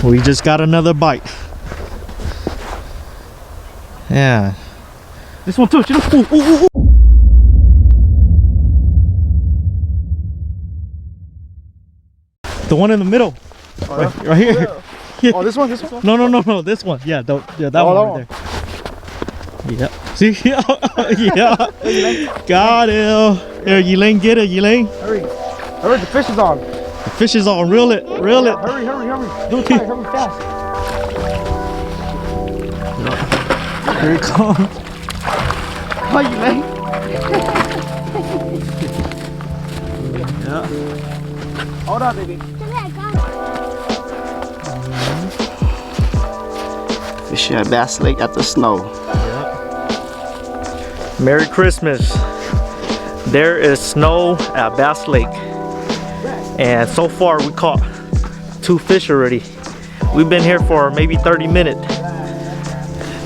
We just got another bite. Yeah. This one too. Ooh, ooh, ooh. The one in the middle. Oh, right, yeah? right here. Yeah. Oh, this one? This one? No, this one. Yeah, that one right there. Yeah. See? Yeah. Got him. Here, Elaine, get it, Elaine. Hurry. Hurry, the fish is on. The fish is on. Reel it. Reel it. Hurry, hurry, hurry. Do it tight. Hurry fast. Here it comes. Hi, Elaine. Yeah. Hold on, baby. Fish at Bass Lake at the snow. Yep. Merry Christmas. There is snow at Bass Lake. And so far we caught 2 fish already. We've been here for maybe 30 minutes.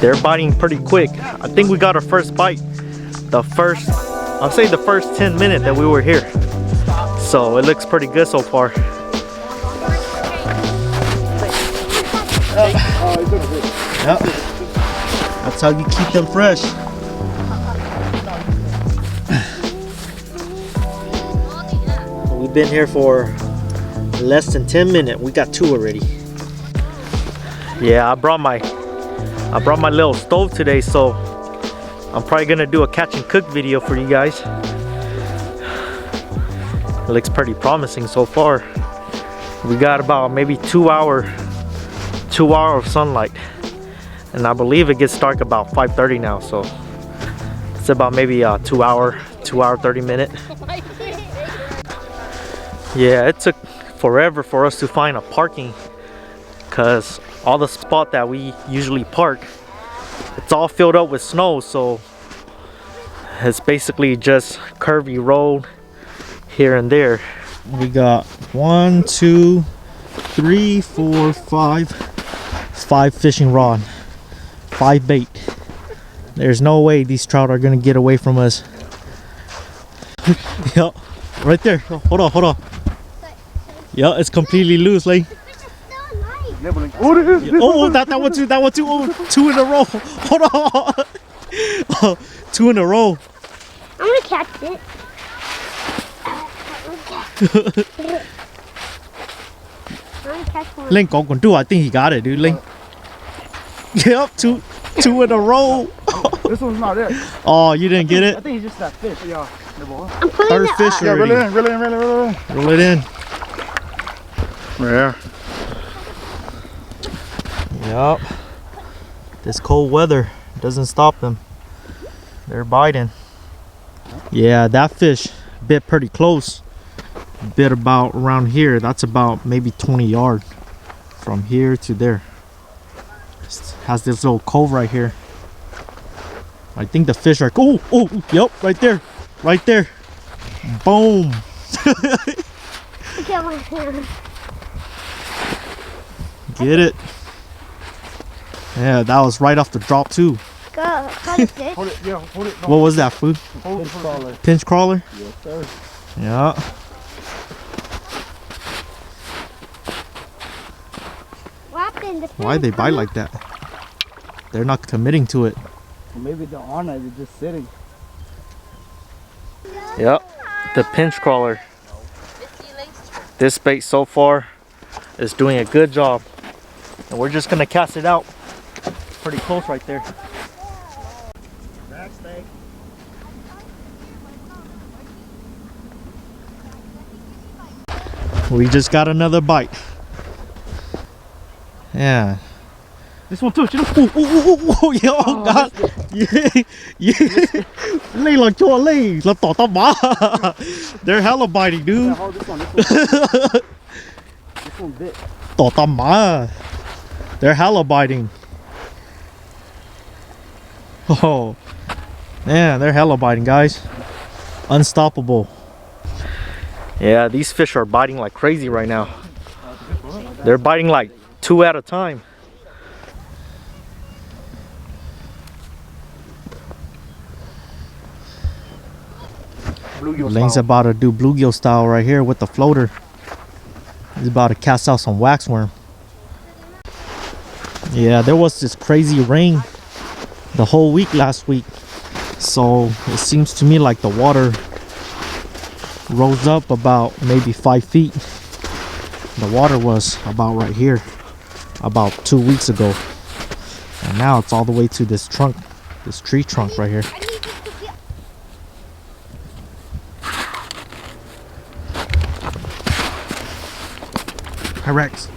They're biting pretty quick. I think we got our first bite. I'll say the first 10 minutes that we were here. So it looks pretty good so far. Yep. That's how you keep them fresh. We've been here for less than 10 minutes. We got 2 already. Yeah, I brought my little stove today, so I'm probably gonna do a catch and cook video for you guys. It looks pretty promising so far. We got about maybe 2 hours of sunlight, and I believe it gets dark about 5:30 now, so it's about maybe 2 hour 30 minutes. Yeah, it took forever for us to find a parking, because all the spot that we usually park, it's all filled up with snow, so it's basically just curvy road here and there. We got 1, 2, 3, 4, 5 fishing rod, 5 bait. There's no way these trout are gonna get away from us. Yep, right there. Hold on. Yeah, it's completely loose, like. Oh, that one too. Oh, 2 in a row. Hold on. Oh, 2 in a row. I'm gonna catch it. Link on do. I think he got it, dude. Link. Yep, two in a row. This one's not it. Oh, you didn't get it? I think it's just that fish. Yeah. I'm putting Third fish Yeah, already. reel it in. Roll it in. Yeah. Yep. This cold weather doesn't stop them. They're biting. Yeah, that fish bit pretty close. Bit about around here. That's about maybe 20 yards from here to there. Has this little cove right here. I think the fish are yep, right there. Boom. Get it. Yeah, that was right off the drop too. Hold it, yeah, hold it. No. What was that, food? Pinch crawler. Pinch crawler? Yes, sir. Yeah. Why they bite like that? They're not committing to it. Well, maybe they're on it, they're just sitting. Yep, the pinch crawler. This bait so far is doing a good job. And we're just gonna cast it out. Pretty close right there. We just got another bite. Yeah. This one too. Oh, yo, God. Yeah. Lay like cho lay. Let's talk about. They're hella biting, dude. Yeah, hold this one. This one bit. They're hella biting. Oh, man, they're hella biting, guys. Unstoppable. Yeah, these fish are biting like crazy right now. They're biting like 2 at a time. Lane's about to do bluegill style right here with the floater. He's about to cast out some waxworm. Yeah, there was this crazy rain the whole week last week. So it seems to me like the water rose up about maybe 5 feet. The water was about right here about 2 weeks ago. And now it's all the way to this trunk, this tree trunk right here. Hi, Rex.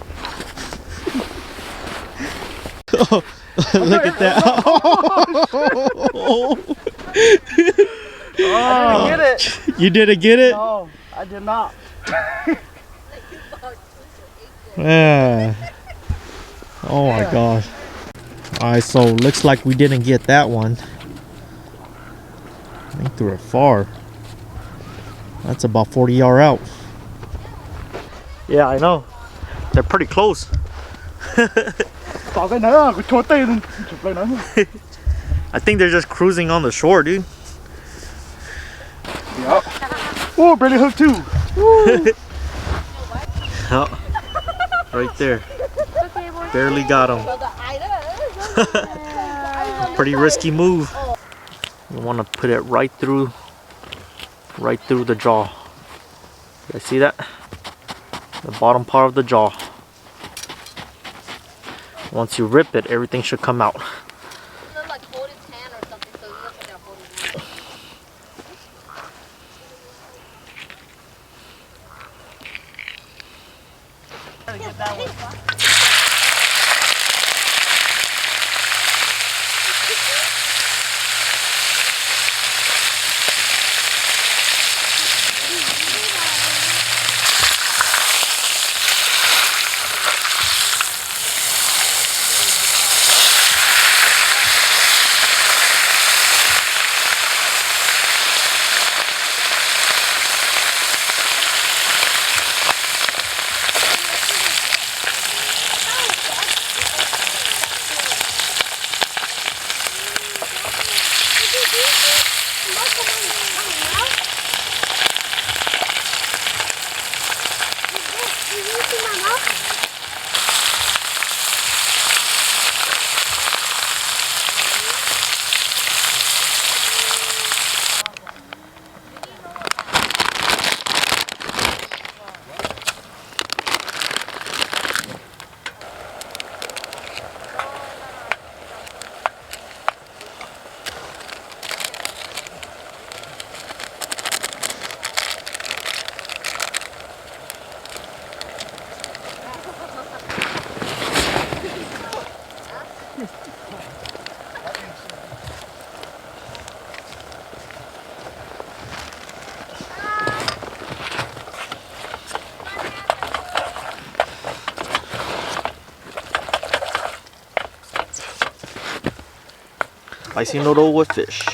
Oh, look at that. Oh, I didn't get it. You didn't get it? No, I did not. Yeah. Oh my gosh. Alright, so looks like we didn't get that one. I think threw it far. That's about 40 yards out. Yeah, I know. They're pretty close. Tỏ cái nữa, cái chốt tay chụp lại nữa. I think they're just cruising on the shore, dude. Yep. Oh, barely hooked too. Oh, right there. Barely got him. Pretty risky move. You want to put it right through the jaw. You guys see that? The bottom part of the jaw. Once you rip it, everything should come out. Spicy noodle with fish.